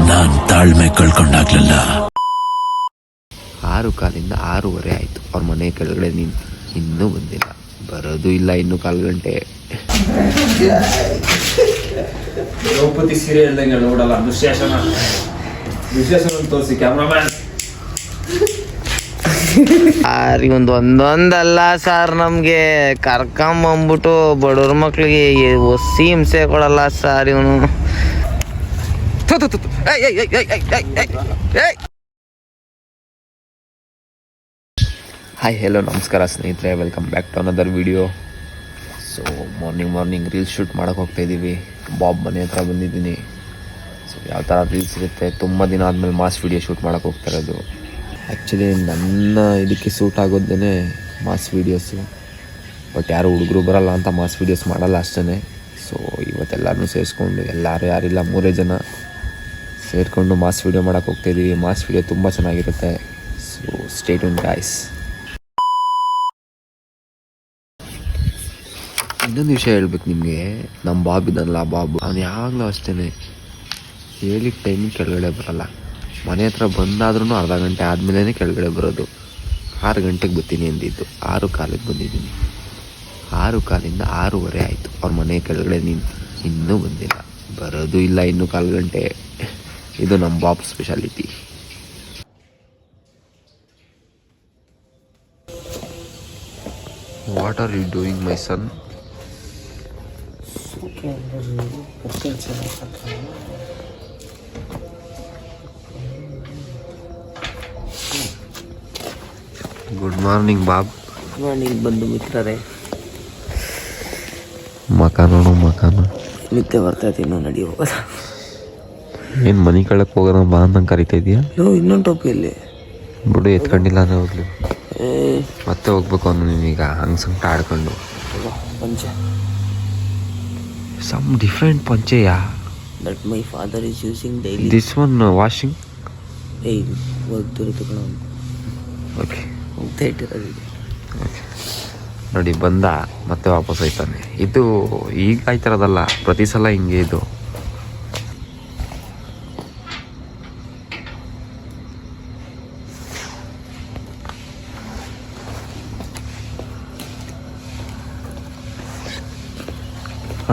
ನಾನ್ ತಾಳ್ಮೆ ಕಳ್ಕೊಂಡಾಗ್ಲಿಲ್ಲ. 6:15 ಆಯ್ತು. ಅವ್ರ ಮನೆ ಕೆಳಗಡೆ ನಿಂತು ಇನ್ನೂ ಬಂದಿಲ್ಲ. ಬರೋದು ಇಲ್ಲ ಇನ್ನೂ 1/4 ಗಂಟೆ. ದ್ರೌಪದಿ ಸೀರೆ ಹೇಳ್ದಂಗೆ ನೋಡಲ್ಲ. ವಿಶೇಷನ ತೋರಿಸಿ ಕ್ಯಾಮ್ರಾಮ್ಯಾನ್. ಒಂದೊಂದಲ್ಲ ಸರ್, ನಮ್ಗೆ ಕರ್ಕೊಂಬಂದ್ಬಿಟ್ಟು ಬಡವ್ರ ಮಕ್ಳಿಗೆ ಒಸಿ ಹಿಂಸೆ ಕೊಡಲ್ಲ ಸರ್ ಇವನು. ಹಾಯ್ ಹೆಲೋ ನಮಸ್ಕಾರ ಸ್ನೇಹಿತರೆ, welcome back to another video. So morning reels shoot ಮಾಡೋಕೆ ಹೋಗ್ತಾಯಿದ್ದೀವಿ. ಬಾಬ್ ಮನೆ ಹತ್ರ ಬಂದಿದ್ದೀನಿ. ಸೊ ಯಾವ ಥರ ರೀಲ್ಸ್ ಇರುತ್ತೆ, ತುಂಬ ದಿನ ಆದಮೇಲೆ ಮಾಸ್ ವಿಡಿಯೋ ಶೂಟ್ ಮಾಡೋಕೆ ಹೋಗ್ತಾ ಇರೋದು. ಆ್ಯಕ್ಚುಲಿ ನನ್ನ ಇದಕ್ಕೆ ಸೂಟ್ ಆಗೋದೇ ಮಾಸ್ ವೀಡಿಯೋಸು. ಬಟ್ ಯಾರು ಹುಡುಗರು ಬರಲ್ಲ ಅಂತ ಮಾಸ್ ವೀಡಿಯೋಸ್ ಮಾಡಲ್ಲ ಅಷ್ಟೇ. ಸೊ ಇವತ್ತೆಲ್ಲರೂ ಸೇರಿಸ್ಕೊಂಡು ಯಾರಿಲ್ಲ 3 ಜನ ಸೇರಿಕೊಂಡು ಮಾಸ್ ವೀಡಿಯೋ ಮಾಡೋಕೆ ಹೋಗ್ತಾಯಿದ್ದೀವಿ. ಮಾಸ್ ವೀಡಿಯೋ ತುಂಬ ಚೆನ್ನಾಗಿರುತ್ತೆ. So stay tune guys. ಇನ್ನೊಂದು ವಿಷಯ ಹೇಳ್ಬೇಕು ನಿಮಗೆ, ನಮ್ಮ ಬಾಬು ಇದನ್ನಲ್ಲ, ಬಾಬು ಅವನು ಯಾವಾಗಲೂ ಅಷ್ಟೇ ಹೇಳಿದ ಟೈಮಿಗೆ ಕೆಳಗಡೆ ಬರಲ್ಲ. ಮನೆ ಹತ್ರ ಬಂದಾದ್ರೂ ಅರ್ಧ ಗಂಟೆ ಆದಮೇಲೆ ಕೆಳಗಡೆ ಬರೋದು. 6 ಗಂಟೆಗೆ ಬರ್ತೀನಿ ಅಂದಿದ್ದು 6:15 ಬಂದಿದ್ದೀನಿ. 6:15 ಆಯಿತು. ಅವ್ರ ಮನೆ ಕೆಳಗಡೆ ನಿಂತು ಇನ್ನೂ ಬಂದಿಲ್ಲ. ಬರೋದು ಇಲ್ಲ ಇನ್ನೂ 1/4 ಗಂಟೆ. ಇದು ನಮ್ಮ Bob speciality. What are you doing my son? Good morning Bob. Good morning ಬಂದು ಮಿತ್ರರೇ. ಮಕಾನ ನಿದ್ದೆ ಬರ್ತೈತಿ, ಇನ್ನೂ ನಡಿ ಹೋಗೋದ. ಏನು ಮನೆ ಕಳಕ್ಕೆ ಹೋಗೋಣ ಬಾ ಅಂತ ಕರಿತಾ ಇದೆಯಾ? ಇನ್ನೊಂದು ಟೋಪಿಯಲ್ಲಿ ಬಿಡು, ಎತ್ಕೊಂಡಿಲ್ಲ ಅಂದರೆ ಹೋಗ್ಲಿ. ಮತ್ತೆ ಹೋಗ್ಬೇಕು ಅವನು ನೀನೀಗ ಹಂಗೆ ಸಂಕಟ ಆಡ್ಕೊಂಡು. ಪಂಚೆ ಸಮ್ ಡಿಫ್ರೆಂಟ್ ಪಂಚೆಯಾ? That my father is using daily. This one washing. ಹೋಗ್ತಿರುತ್ತೆ ಕಣ. ಓಕೆ, ಹೋಗ್ತಾ ಇಟ್ಟಿರೋದಿದೆ. ಓಕೆ ನೋಡಿ, ಬಂದ ಮತ್ತೆ ವಾಪಸ್ ಹೋಯ್ತಾನೆ. ಇದು ಈಗ ಆಯ್ತಿರೋದಲ್ಲ, ಪ್ರತಿ ಸಲ ಹಿಂಗೆ ಇದು.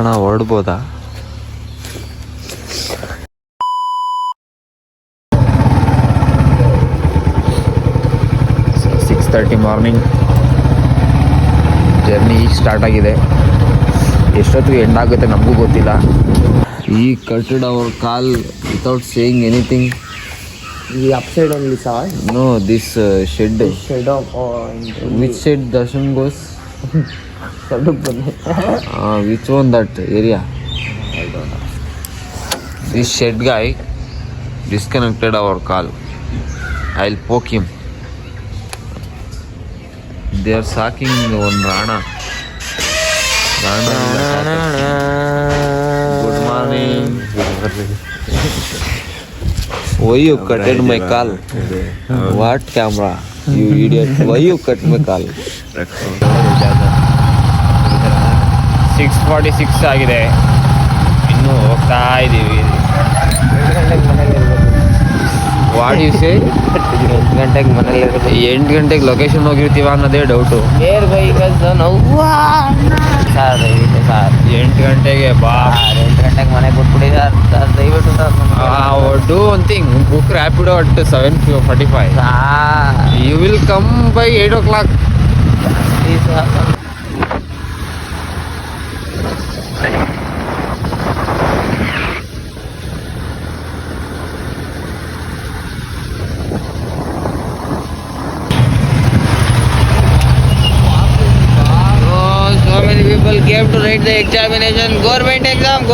ಅಣ್ಣ ಹೊರಡ್ಬೋದಾ? 6:30 ಮಾರ್ನಿಂಗ್. ಜರ್ನಿ ಈಗ ಸ್ಟಾರ್ಟ್ ಆಗಿದೆ. ಎಷ್ಟೊತ್ತಿಗೆ ಎಂಡ್ ಆಗುತ್ತೆ ನಮಗೂ ಗೊತ್ತಿಲ್ಲ. ಈ cutted our call without saying anything. ಈ upside only sir? No, this shed. Shed of which shed Darshan goes? Which one that area? This shed guy disconnected our call. I'll poke him. They are sacking one Rana. Good morning. Why you cutted my call? What camera? You idiot. Why you cut my call? 6:46 ಆಗಿದೆ. ಇನ್ನೂ ಹೋಗ್ತಾ ಇದ್ದೀವಿ. What you ಸೇ? 8 ಗಂಟೆಗೆ ಮನೇಲಿ 8 ಗಂಟೆಗೆ location ಹೋಗಿರ್ತೀವ ಅನ್ನೋದೇ doubt. ಬೇರೆ ನಾವು ಸರ್ ದಯವಿಟ್ಟು ಸರ್ 8 ಗಂಟೆಗೆ ಬಾ. 8 ಗಂಟೆಗೆ ಮನೆಗೆ ಕೊಟ್ಬಿಡಿ ಸರ್. ದಯವಿಟ್ಟು sir do one thing, book Rapido at 7:45. You will come by 8 o'clock. people came to write the examination. Government exam. We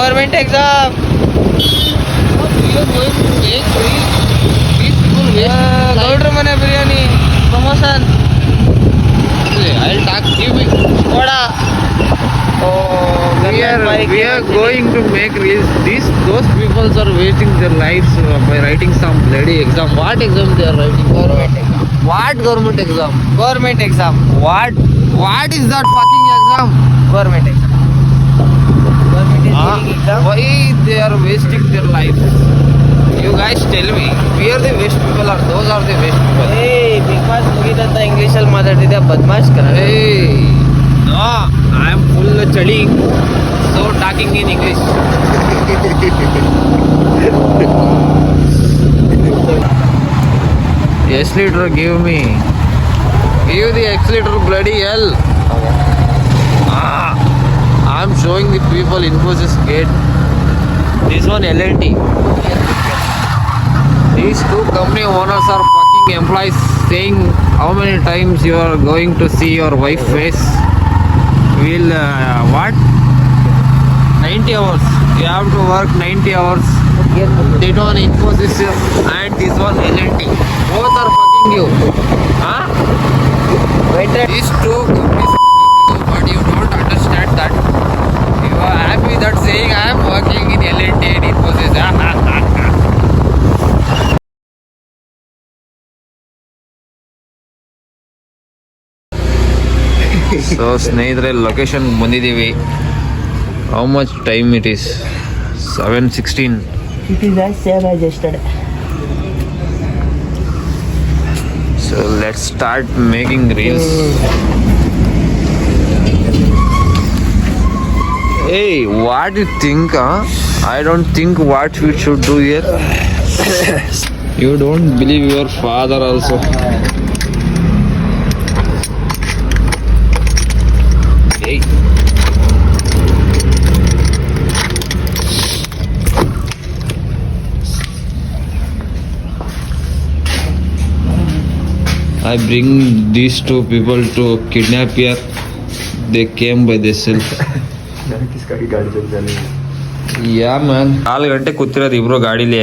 are going to make these people waste. Gowder mane biryani, promotion. I'll talk. Give me. Koda. We are going to make reels. Those people are wasting their lives by writing some bloody exam. What exam they are writing? Government exam. What government exam? Government exam. What is that fucking exam? Government exam. Government is giving exam. Why they are wasting their life? You guys tell me, we are the West people or those are the West people? ಏಯ್ big boss ಮುಗಿದಂತ ಇಂಗ್ಲೀಷಲ್ಲಿ ಮಾತಾಡ್ತಿದ್ದೆ Badmaash Kannada. Hey, no, I am full chali, so talking in English. Yes, liter, give me. Give the X liter, bloody hell. Ah, I am showing the people Infosys gate. This one L&T. These two company owners are fucking employees saying how many times you are going to see your wife face. Will what? 90 hours. You have to work 90 hours. That one Infosys and this one L&T. Both are fucking you. Huh? These two companies are fucking you, but you don't understand that. You are happy that saying I am working in L&T and Infosys. So ಸ್ನೇಹಿತರೆ location ಬಂದಿದ್ದೀವಿ. How much time it is? 7:16. It is as same as yesterday. So let's start making reels. Hey, what do you think? I don't think what we should do here. You don't believe your father also. Hey. I bring these two people to kidnap here. They came by themselves. Yeah man 4 ಗಂಟೆ ಕೂತಿರೋದು ಇಬ್ರು ಗಾಡಿಲಿ.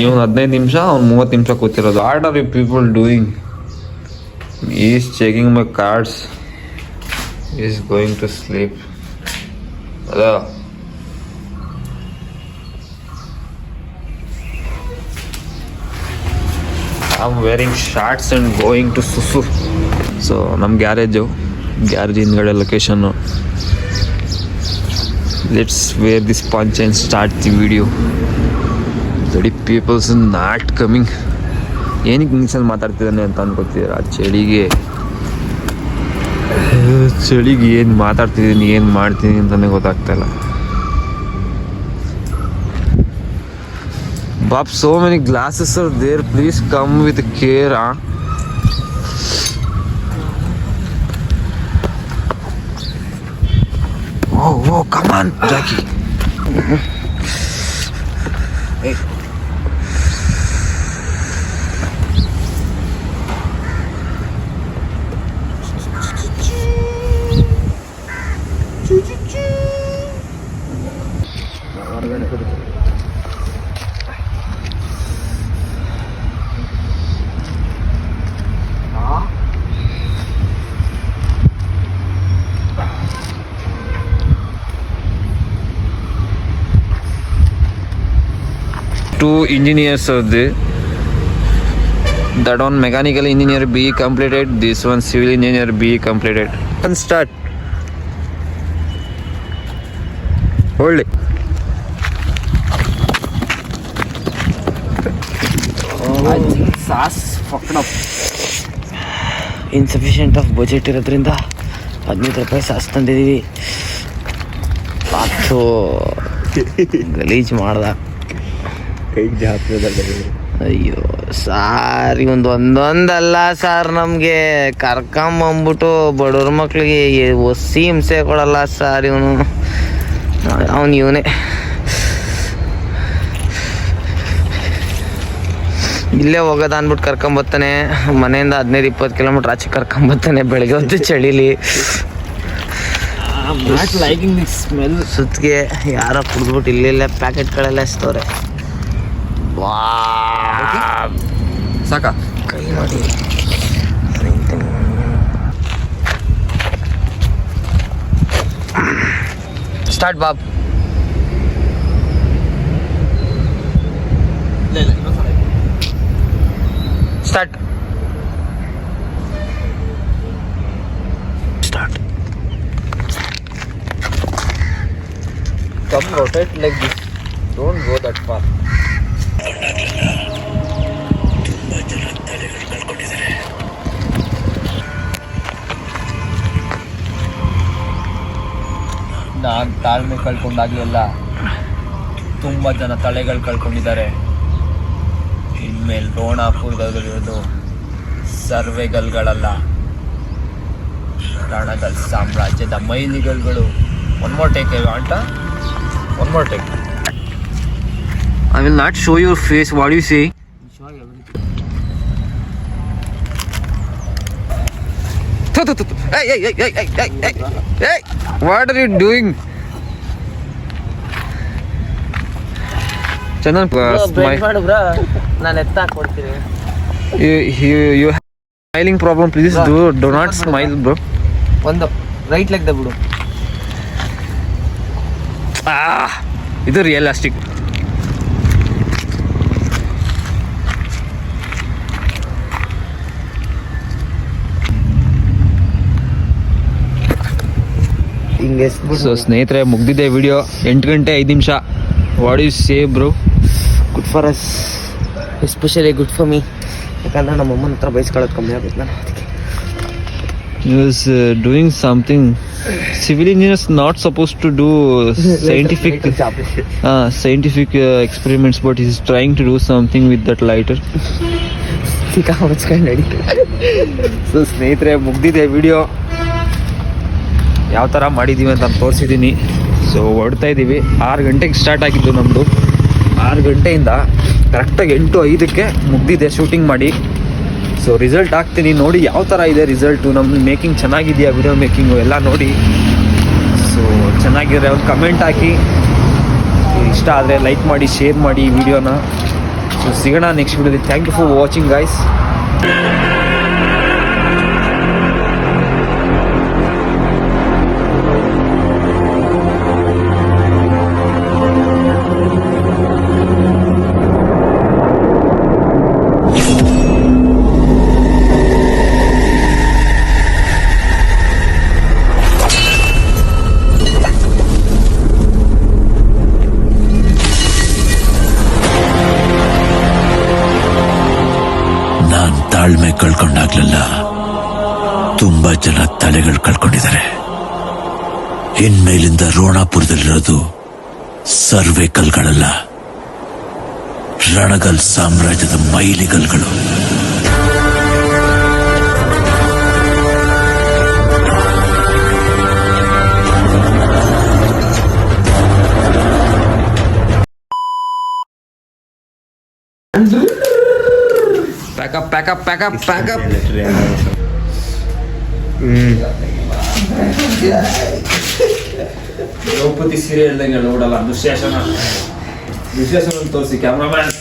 ಇವನು 15 ನಿಮಿಷ, ಅವ್ನು 30 ನಿಮಿಷ ಕೂತಿರೋದು. What are you people doing? Is checking my cards, is going to sleep. ಅದ I am wearing shorts and going to ಸುಸು. So ನಮ್ಮ ಗ್ಯಾರೇಜ್ ಹಿಂದ್ಗಡೆ ಲೊಕೇಶನ್ನು. ಲೆಟ್ಸ್ ವೇರ್ ದಿಸ್ ಪಂಚ್ ಆ್ಯಂಡ್ ಸ್ಟಾರ್ಟ್ ದಿ ವಿಡಿಯೋ. ದಡಿ ಪೀಪಲ್ಸ್ ನಾಟ್ ಕಮಿಂಗ್. ಏನಕ್ಕೆ ಇಂಗ್ಲೀಷಲ್ಲಿ ಮಾತಾಡ್ತಿದ್ದಾನೆ ಅಂತ ಅನ್ಕೋತಿದ್ದೀರ? ಚಳಿಗೆ ಏನು ಮಾತಾಡ್ತಿದ್ದೀನಿ, ಏನು ಮಾಡ್ತೀನಿ ಅಂತಲೇ ಗೊತ್ತಾಗ್ತಾಯಿಲ್ಲ. Bob, so many glasses are there, please come with care. Oh, come on, Jackie. Hey. Two engineers are there. That one mechanical engineer BE completed. This one civil engineer BE completed. And start. Hold it. Sauce ಫಕ್ಡ್ up. Insufficient of budget ಇರೋದ್ರಿಂದ 15 ರೂಪಾಯಿ sauce ತಂದಿದ್ದೀವಿ. ಅದು ಗಲೀಜು ಮಾಡ್ದ. ಅಯ್ಯೋ sir, ಒಂದೊಂದಲ್ಲ sir, ನಮಗೆ ಕರ್ಕೊಂಬಂದ್ಬಿಟ್ಟು ಬಡವ್ರ ಮಕ್ಳಿಗೆ ಒಸಿ ಹಿಂಸೆ ಕೊಡಲ್ಲ ಸಾರ್ ಇವನು. ಇವನೇ ಇಲ್ಲೇ ಹೋಗೋದ ಅಂದ್ಬಿಟ್ಟು ಕರ್ಕೊಂಬರ್ತಾನೆ. ಮನೆಯಿಂದ 15-20 ಕಿಲೋಮೀಟ್ರ್ ಆಚೆ ಕರ್ಕೊಂಬರ್ತಾನೆ ಬೆಳಗ್ಗೆ ಹೊತ್ತು ಚಳಿಲಿ. Liking this smell. ಸುತ್ತಿಗೆ ಯಾರೋ ಕುಡಿದ್ಬಿಟ್ಟು ಇಲ್ಲೆಲ್ಲ ಪ್ಯಾಕೆಟ್ಗಳೆಲ್ಲ ಎಸ್ತವ್ರೆ. ವಾ, ಸಾಕ ಕೈ ಮಾಡಿ start Bob. Start start. Come rotate like this. Don't go that for. ನಾನು ತಾಳ್ಮೆ ಕಳ್ಕೊಂಡಾಗಲೆಲ್ಲ ತುಂಬ ಜನ ತಲೆಗಳು ಕಳ್ಕೊಂಡಿದ್ದಾರೆ. ಇನ್ಮೇಲೆ ರೋಣಾಪುರದಲ್ಲಿರೋದು ಸರ್ವೆಗಲ್ಗಳಲ್ಲ, ರಣಗಲ್ ಸಾಮ್ರಾಜ್ಯದ ಮೈಲಿಗಲ್ಗಳು. ಒನ್ ಮೋರ್ ಟೇಕ್ ವಾಂಟ, one more take. I will not show your face. What do you say? Hey, what are you doing? Chandan, ನಾನು ಎತ್ತಾಕ್ ಕೊಡ್ತೀನಿ. you have smiling problem. Please do not smile, bro. ಒಂದು right leg ಬಿಡು. ಇದು realistic. ಹಿಂಗೆ so ಸ್ನೇಹಿತರೆ, ಮುಗ್ದಿದೆ video. 8 ಗಂಟೆ 5 ನಿಮಿಷ. What you say bro? Good for us, especially good for me. ಯಾಕಂದ್ರೆ ನಮ್ಮ ಅಮ್ಮನ ಹತ್ರ ಬೈಸ್ಕೊಳ್ಳೋದು ಕಮ್ಮಿ ಆಗುತ್ತೆ ನಾನು ಅದಕ್ಕೆ. He was doing something. Civil engineers not supposed to do scientific experiments, but he's trying to do something with that lighter. So ಸ್ನೇಹಿತರೆ, ಮುಗ್ದಿದೆ ವಿಡಿಯೋ. ಯಾವ ಥರ ಮಾಡಿದ್ದೀವಿ ಅಂತ ನಾನು ತೋರಿಸಿದ್ದೀನಿ. ಸೊ ಹೊಡ್ತಾ ಇದ್ದೀವಿ. 6 ಗಂಟೆಗೆ ಸ್ಟಾರ್ಟ್ ಆಗಿದ್ದು ನಮ್ಮದು. 6 ಗಂಟೆಯಿಂದ ಕರೆಕ್ಟಾಗಿ 8:05ಕ್ಕೆ ಮುಗ್ದಿದೆ ಶೂಟಿಂಗ್ ಮಾಡಿ. ಸೊ ರಿಸಲ್ಟ್ ಹಾಕ್ತೀನಿ, ನೋಡಿ ಯಾವ ಥರ ಇದೆ ರಿಸಲ್ಟು. ನಮ್ಮ ಮೇಕಿಂಗ್ ಚೆನ್ನಾಗಿದೆಯಾ, ವಿಡಿಯೋ ಮೇಕಿಂಗು ಎಲ್ಲ ನೋಡಿ. ಸೊ ಚೆನ್ನಾಗಿದ್ರೆ ಒಂದು ಕಮೆಂಟ್ ಹಾಕಿ. ಇಷ್ಟ ಆದರೆ ಲೈಕ್ ಮಾಡಿ, ಶೇರ್ ಮಾಡಿ ಈ ವಿಡಿಯೋನ. ಸೊ ಸಿಗೋಣ ನೆಕ್ಸ್ಟ್ ವಿಡಿಯೋದಲ್ಲಿ. Thank you for watching guys. ನಾನ್ ತಾಳ್ಮೆ ಕಳ್ಕೊಂಡಾಗ್ಲೆಲ್ಲ ತುಂಬಾ ಜನ ತಲೆಗಳು ಕಳ್ಕೊಂಡಿದ್ದಾರೆ. ಇನ್ಮೇಲಿಂದ ರೋಣಾಪುರದಲ್ಲಿರೋದು ಸರ್ವೆ ಕಲ್ಗಳಲ್ಲ, ರಣಗಲ್ ಸಾಮ್ರಾಜ್ಯದ ಮೈಲಿಗಲ್ಗಳು. Pack up. ದ್ರೌಪದಿ ಸೀರೆ ಹೇಳ್ದಂಗೆ ನೋಡಲ್ಲ. ದುಶ್ಯಾಸನ ತೋರಿಸಿ ಕ್ಯಾಮ್ರಾಮ್ಯಾನ್.